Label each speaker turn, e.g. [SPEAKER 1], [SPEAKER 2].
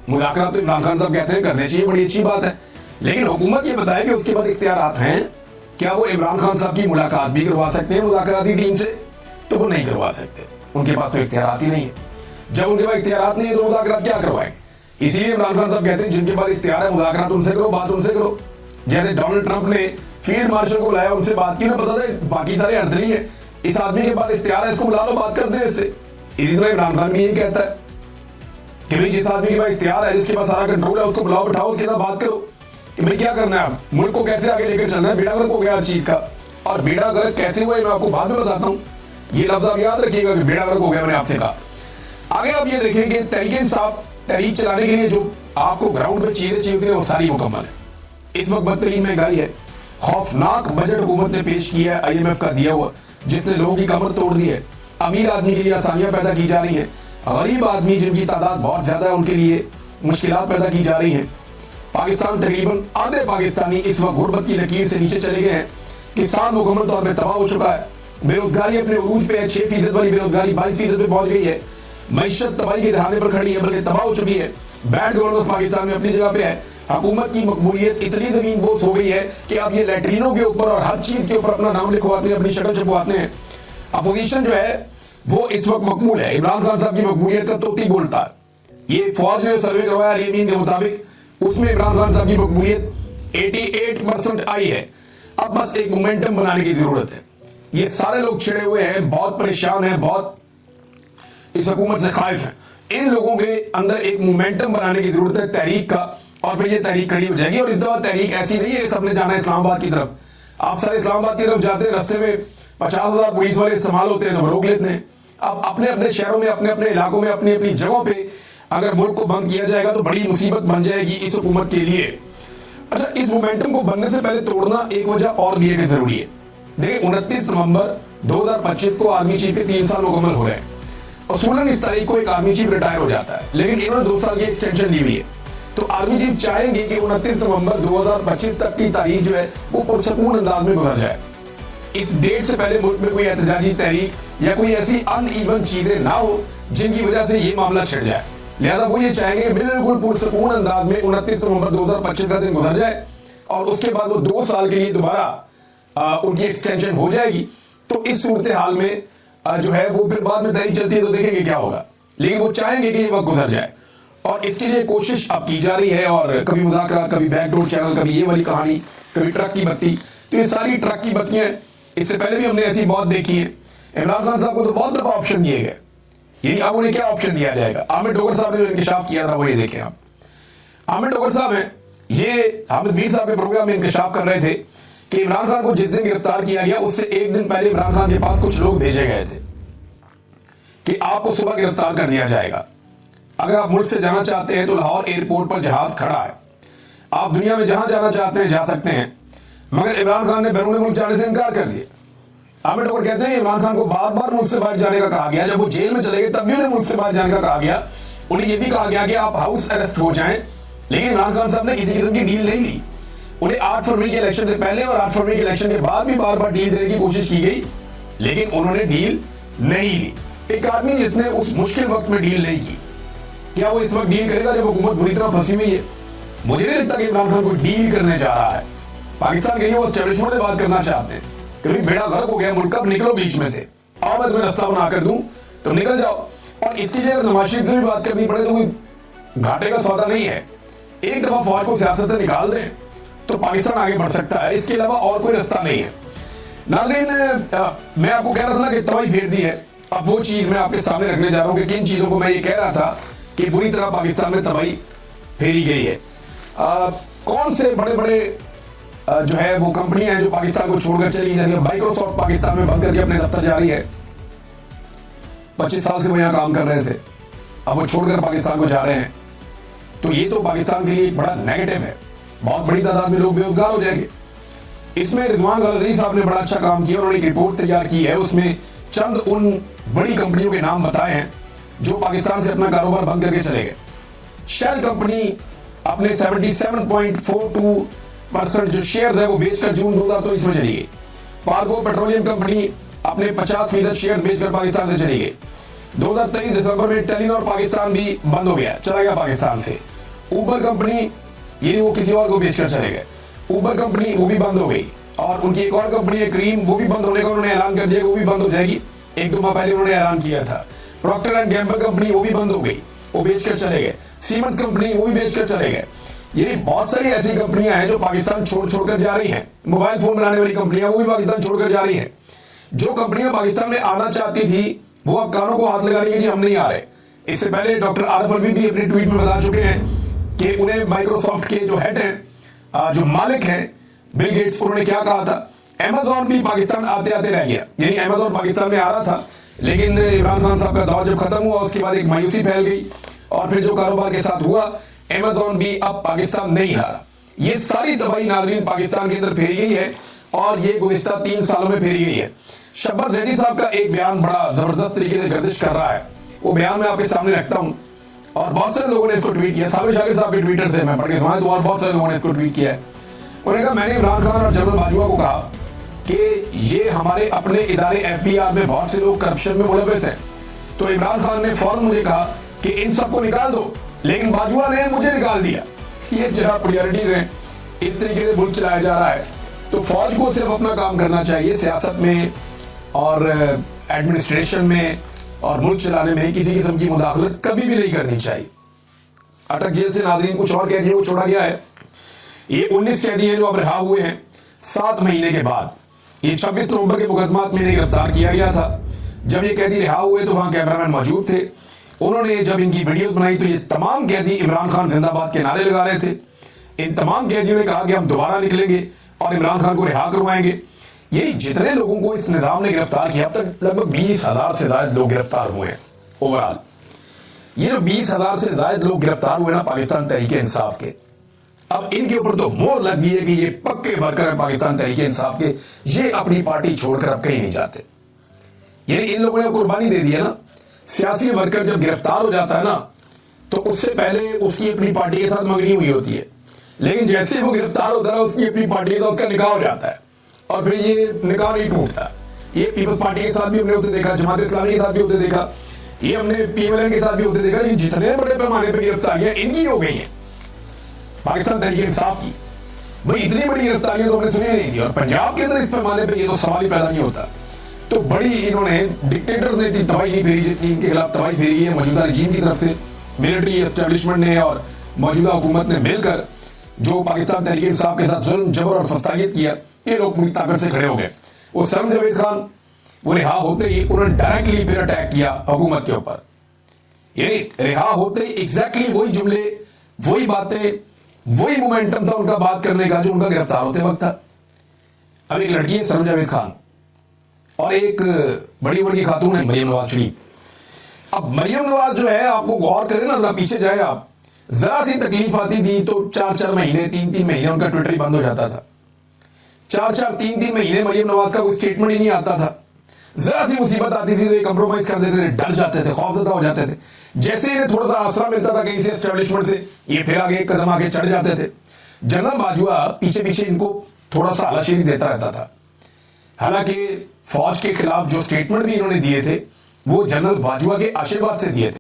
[SPEAKER 1] मुज़ाकरात तो इमरान खान साहब कहते हैं करने चाहिए, बड़ी अच्छी बात है, लेकिन हुकूमत ये बताए कि उसके बाद इख्तियारात हैं, क्या वो इमरान खान साहब की मुलाकात भी करवा सकते हैं मुज़ाकराती टीम से? तो वो नहीं करवा सकते, उनके पास तो इख्तियारात ही नहीं है। जब उनके पास इख्तियारात नहीं है तो मुज़ाकरात क्या करवाएंगे? इसीलिए इमरान खान साहब कहते हैं जिनके पास इख्तियार है मुज़ाकरात उनसे करो, बात उनसे करो। जैसे डोनाल्ड ट्रंप ने फील्ड मार्शल को बुलाया, उनसे बात की ना, पता था बाकी सारे अर्दली है, इस आदमी के पास इख्तियार है, इसको बुला लो, बात करते हैं इससे। इसी तरह इमरान खान भी यही कहता है कि भाई जिस आदमी के पास इख्तियार है, जिसके पास सारा कंट्रोल है, उसको बुलाओ, बिठाओ, उसके साथ बात करो कि भाई क्या करना है, मुल्क को कैसे आगे लेकर चलना है। बेड़ा गर्क हो गया हर चीज का, और बेड़ा गर्क कैसे हुआ मैं आपको बाद में बताता हूँ, ये लफ्ज आप याद रखिएगा कि बेड़ा गर्क हो गया, मैंने आपसे कहा। आगे आप ये देखें कि तहरीक चलाने के लिए जो आपको ग्राउंड पे चीजें चाहिए होती है वो सारी मुकम्मल है। इस वक्त बदतरीन महंगाई है, खौफनाक बजट हुकूमत ने पेश किया है IMF का दिया हुआ, जिसने लोगों की कमर तोड़ दी है। अमीर आदमी के लिए आसानियां पैदा की जा रही हैं, गरीब आदमी जिनकी तादाद बहुत ज्यादा है उनके लिए मुश्किलात पैदा की जा रही हैं। पाकिस्तान तकरीबन आधे पाकिस्तानी इस वक्त गुर्बत की लकीर से नीचे चले गए हैं, किसान मुकम्मल तौर पर तबाह हो चुका है, बेरोजगारी अपने उरूज पे है, 6% वाली बेरोजगारी 22% पे पहुंच गई है, मईशत तबाही के दहाने पर खड़ी है, बल्कि तबाह हो चुकी है। बैड गवर्नेंस पाकिस्तान में अपनी जगह पे है, हुकूमत की मकबूलियत इतनी जमीन बोस हो गई है कि अब ये लैट्रीनों के ऊपर और हर चीज के ऊपर अपना नाम लिखवाते हैं, अपनी शक्ल छपवाते हैं। अपोजिशन जो है वो इस वक्त मकबूल है, इमरान खान साहब की मकबूलियत का तोती बोलता है। ये फौज ने सर्वे करवाया अलीमीन के मुताबिक, उसमें इमरान खान साहब की मकबूलियत 88% आई है। अब बस एक मोमेंटम बनाने की जरूरत है। ये सारे लोग छिड़े हुए हैं, बहुत परेशान हैं, बहुत इस हुकूमत से खाइफ हैं। इन लोगों के अंदर एक मोमेंटम बनाने की जरूरत है तहरीक का, और फिर ये तहरीक खड़ी हो जाएगी। और इस दफा तहरीक ऐसी नहीं है कि सबने जाना है इस्लामाबाद की तरफ। आप सारे इस्लामाबाद की तरफ जाते हैं, रास्ते में 50,000 पुलिस वाले इस्तेमाल होते हैं तो रोक लेते हैं। अब अपने अपने शहरों में, अपने अपने इलाकों में, अपनी अपनी जगहों पे अगर मुल्क को बंद किया जाएगा तो बड़ी मुसीबत बन जाएगी इस हुकूमत के लिए। अच्छा, इस मोमेंटम को बनने से पहले तोड़ना एक वजह और भी है जरूरी है। देखिए 29 नवंबर 2025 को आर्मी चीफ के 3 साल मुकम्मल हो रहे हैं। असूलन इस तारीख को एक आर्मी चीफ रिटायर हो जाता है, लेकिन इन्होंने 2 साल की एक्सटेंशन ली हुई है। तो आर्मी चीफ चाहेंगे कि 29 नवंबर 2025 तक की तारीख जो है वो पुरसकून अंदाज में गुजर जाए। इस डेट से पहले मुल्क में कोई एहतजाजी तहरीक या कोई ऐसी अनइवन चीजें ना हो जिनकी वजह से ये मामला छिड़ जाए। लिहाजा वो ये चाहेंगे बिल्कुल पुरसकून अंदाज में 29 नवंबर 2025 का दिन गुजर जाए, और उसके बाद वो 2 साल के लिए दोबारा उनकी एक्सटेंशन हो जाएगी। तो इस सूरत हाल में जो है वो फिर बाद में तहरीक चलती है तो देखेंगे क्या होगा, लेकिन वो चाहेंगे कि ये वक्त गुजर जाए, और इसके लिए कोशिश अब की जा रही है। और कभी मुज़ाकरात, कभी बैकडोर चैनल, कभी ये वाली कहानी, कभी ट्रक की बत्ती। तो ये सारी ट्रक की बत्तियां, इससे पहले भी हमने ऐसी बहुत देखी है। इमरान खान साहब को तो बहुत दफा ऑप्शन दिए गए, यानी अब उन्हें क्या ऑप्शन दिया जाएगा? आमिर डोगर साहब ने जो इंकशाफ किया था वो ये देखें आप। आमिर डोगर साहब हैं, ये हामिद मीर साहब के प्रोग्राम में इंकशाफ कर रहे थे कि इमरान खान को जिस दिन गिरफ्तार किया गया उससे एक दिन पहले इमरान खान के पास कुछ लोग भेजे गए थे कि आपको सुबह गिरफ्तार कर दिया जाएगा, अगर आप मुल्क से जाना चाहते हैं तो लाहौर एयरपोर्ट पर जहाज खड़ा है, आप दुनिया में जहां जाना चाहते हैं जा सकते हैं। मगर इमरान खान ने बैरून मुल्क जाने से इनकार कर दिया। आमिर डोगर कहते हैं इमरान खान को बार बार मुल्क से बाहर जाने का कहा गया, जब वो जेल में चले गए तब भी उन्हें मुल्क से बाहर जाने का कहा गया। उन्हें यह भी कहा गया कि आप हाउस अरेस्ट हो जाएं, लेकिन इमरान खान साहब ने किसी किस्म की डील नहीं ली। उन्हें 8 फरवरी के इलेक्शन से पहले और 8 फरवरी के इलेक्शन के बाद भी बार बार डील देने की कोशिश की गई, लेकिन उन्होंने डील नहीं ली। एक आदमी जिसने उस मुश्किल वक्त में डील नहीं की, क्या वो इस वक्त डील करेगा जब हुकूमत बुरी तरह फंसी हुई है? मुझे नहीं लगता कि इमरान खान को डील करने जा रहा है। पाकिस्तान के लिए वो स्टैब्लिशमेंट से बात करना चाहते हैं, कभी बेड़ा गर्क हो गया मुल्क का, निकलो बीच में से, आओ मैं तुम्हें रास्ता बना कर दूं तो निकल जाओ। और इसके लिए अगर नवाज शरीफ से भी बात करनी पड़े तो कोई घाटे का सौदा नहीं है। एक दफा फौज को सियासत से निकाल दें तो पाकिस्तान आगे बढ़ सकता है, इसके अलावा और कोई रास्ता नहीं है। नाज़रीन, मैं आपको कह रहा था ना कि तबाही फेर दी है, अब वो चीज मैं आपके सामने रखने जा रहा हूं कि किन चीजों को मैं ये कह रहा था कि बुरी तरह पाकिस्तान में तबाही फेरी गई है। कौन से बड़े बड़े जो है वो कंपनियां हैं जो पाकिस्तान को छोड़कर चली, जैसे माइक्रोसॉफ्ट पाकिस्तान में बंद करके अपने दफ्तर जा रही है। 25 साल से वो यहाँ काम कर रहे थे, अब वो छोड़कर पाकिस्तान को जा रहे हैं। तो ये तो पाकिस्तान के लिए एक बड़ा नेगेटिव है, बहुत बड़ी तादाद में लोग बेरोजगार हो जाएंगे। इसमें रिजवान गलदरी साहब ने बड़ा अच्छा काम किया, उन्होंने एक रिपोर्ट तैयार की है, उसमें चंद उन बड़ी कंपनियों के नाम बताए हैं जो पाकिस्तान से अपना कारोबार बंद करके चले गए। शेल कंपनी अपने 77.42% जो शेयर है वो बेचकर जून 2023 में चली गई। पार्को पेट्रोलियम कंपनी अपने 50% शेयर बेचकर पाकिस्तान से चली गई। 2023 दिसंबर में टेलीनॉर पाकिस्तान भी बंद हो गया, चला गया पाकिस्तान से। उबर कंपनी ये वो किसी और को बेचकर चले गए। उबर कंपनी वो भी बंद हो गई, और उनकी एक और कंपनी है क्रीम, वो भी बंद होने का उन्होंने ऐलान कर दिया, वो भी बंद हो जाएगी। 1-2 माह पहले उन्होंने ऐलान किया था। प्रॉक्टर एंड गैम्बल कंपनी वो भी बंद हो गई, वो बेचकर चले गए। सीमेंस कंपनी वो भी बेचकर चले गए। ये बहुत सारी ऐसी कंपनियां हैं जो पाकिस्तान छोड़कर जा रही हैं। मोबाइल फोन बनाने वाली कंपनियां वो भी पाकिस्तान छोड़कर जा रही हैं। जो कंपनियां पाकिस्तान में आना चाहती थी वो अब कानों को हाथ लगा रही है कि हम नहीं आ रहे। इससे पहले डॉक्टर आरिफ अलवी भी अपने ट्वीट में बता चुके हैं कि उन्हें माइक्रोसॉफ्ट के जो हेड हैं, जो मालिक हैं बिल गेट्स, उन्होंने क्या कहा था। अमेजॉन भी पाकिस्तान आते आते रह गया, यानी अमेजॉन पाकिस्तान में आ रहा था, लेकिन इमरान खान साहब का दौर जब खत्म हुआ उसके बाद एक मायूसी फैल गई, और फिर जो कारोबार के साथ हुआ अमेजॉन भी अब पाकिस्तान नहीं आ रहा। ये सारी तबाही नाज़रीन पाकिस्तान के अंदर फेरी गई है, और ये गुज़िश्ता 3 सालों में फेरी गई है। शब्बर ज़ैदी साहब का एक बयान बड़ा जबरदस्त तरीके से गर्दिश कर रहा है, वो बयान मैं आपके सामने रखता हूं, और बहुत सारे लोगों ने इसको ट्वीट किया। साबिर शाकिर साहब के ट्विटर से मैं पढ़ के सुनाया, तो और बहुत सारे लोगों ने इसको ट्वीट किया है। उन्होंने कहा, मैंने इमरान खान और जनरल बाजवा को कहा कि ये हमारे अपने इदारे FBR में बहुत से लोग करप्शन में मुलविस हैं, तो इमरान खान ने फौरन मुझे कहा कि इन सबको निकाल दो, लेकिन बाजवा ने मुझे निकाल दिया। ये जरा प्रायोरिटीज हैं, इस तरीके से मुल्क चलाया जा रहा है। तो फौज को सिर्फ अपना काम करना चाहिए, सियासत में और एडमिनिस्ट्रेशन में और मुल्क चलाने में किसी किस्म की मुदाखलत कभी भी नहीं करनी चाहिए। अटक जेल से नाज़रीन कुछ और कैदियों को छोड़ा गया है। ये 19 कैदी हैं जो अब रिहा हुए हैं 7 महीने के बाद। ये 26 नवंबर के मुकदमात में इन्हें गिरफ्तार किया गया था। जब ये कैदी रिहा हुए तो वहां कैमरामैन मौजूद थे। उन्होंने जब इनकी वीडियोस बनाई तो ये तमाम कैदी इमरान खान जिंदाबाद के नारे लगा रहे थे। इन तमाम कैदियों ने कहा कि हम दोबारा निकलेंगे और इमरान खान को रिहा करवाएंगे। यही जितने लोगों को इस निजाम ने गिरफ्तार किया, अब तक लगभग 20,000 से ज्यादा लोग गिरफ्तार हुए हैं ओवरऑल। ये जो 20,000 से ज्यादा लोग गिरफ्तार हुए ना पाकिस्तान तहरीके इंसाफ के, अब इनके ऊपर तो मोहर लग गई है कि ये पक्के वर्कर हैं पाकिस्तान तहरीके इंसाफ के, ये अपनी पार्टी छोड़कर अब कहीं नहीं जाते। यानी इन लोगों ने कुर्बानी दे दी है ना। सियासी वर्कर जब गिरफ्तार हो जाता है ना, तो उससे पहले उसकी अपनी पार्टी के साथ मंगनी हुई होती है, लेकिन जैसे वो गिरफ्तार होता है उसकी अपनी पार्टी के साथ उसका निकाह हो जाता है, और फिर ये निकाह नहीं टूटता। ये पीपल्स पार्टी के साथ भी हमने होते देखा, जमात इस्लामी के साथ भी होते देखा, ये हमने PMLN के साथ भी होते देखा। लेकिन जितने बड़े पैमाने पर गिरफ्तारियां इनकी हो गई हैं पाकिस्तान तहरीके इंसाफ की, भाई इतनी बड़ी गिरफ्तारियां तो हमने सुनी नहीं थी। और पंजाब के अंदर इस पैमाने पर ये तो सवाल ही पैदा नहीं होता। तो बड़ी इन्होंने डिक्टेटर ने इतनी तबाही नहीं फेरी जितनी इनके खिलाफ तबाही फेरी है मौजूदा रजीम की तरफ से। मिलिट्री एस्टेब्लिशमेंट ने और मौजूदा हुकूमत ने मिलकर जो पाकिस्तान तहरीके इंसाफ के साथ जुल्म, जबर और फस्तागियत किया, ये लोग पूरी ताकत से खड़े हो गए। वो सरम जावेद खान वो रिहा होते ही उन्होंने डायरेक्टली फिर अटैक किया हुकूमत के ऊपर। यानी रिहा होते ही एग्जैक्टली वही जुमले, वही बातें, वही मोमेंटम था उनका बात करने का जो उनका गिरफ्तार होते वक्त था। अब एक लड़की है सरम जावेद खान और एक बड़ी उम्र की खातून है मरियम नवाज शरीफ। अब मरियम नवाज जो है, आपको गौर करें ना, पीछे जाए आप, जरा सी तकलीफ आती थी तो 4-4 महीने 3-3 महीने उनका ट्विटर ही बंद हो जाता था। 4-4 3-3 महीने मरियम नवाज का कोई स्टेटमेंट ही नहीं आता था। जरा सी मुसीबत आती थी तो ये कंप्रोमाइज कर देते थे, डर जाते थे, खौफजदा हो जाते थे। जैसे इन्हें थोड़ा सा आसरा मिलता था कहीं से एस्टेब्लिशमेंट से, ये फिर आगे एक कदम आगे चढ़ जाते थे। जनरल बाजवा पीछे पीछे इनको थोड़ा सा हलाशेरी देता रहता था। हालांकि फौज के खिलाफ जो स्टेटमेंट भी इन्होंने दिए थे वो जनरल बाजवा के आशीर्वाद से दिए थे।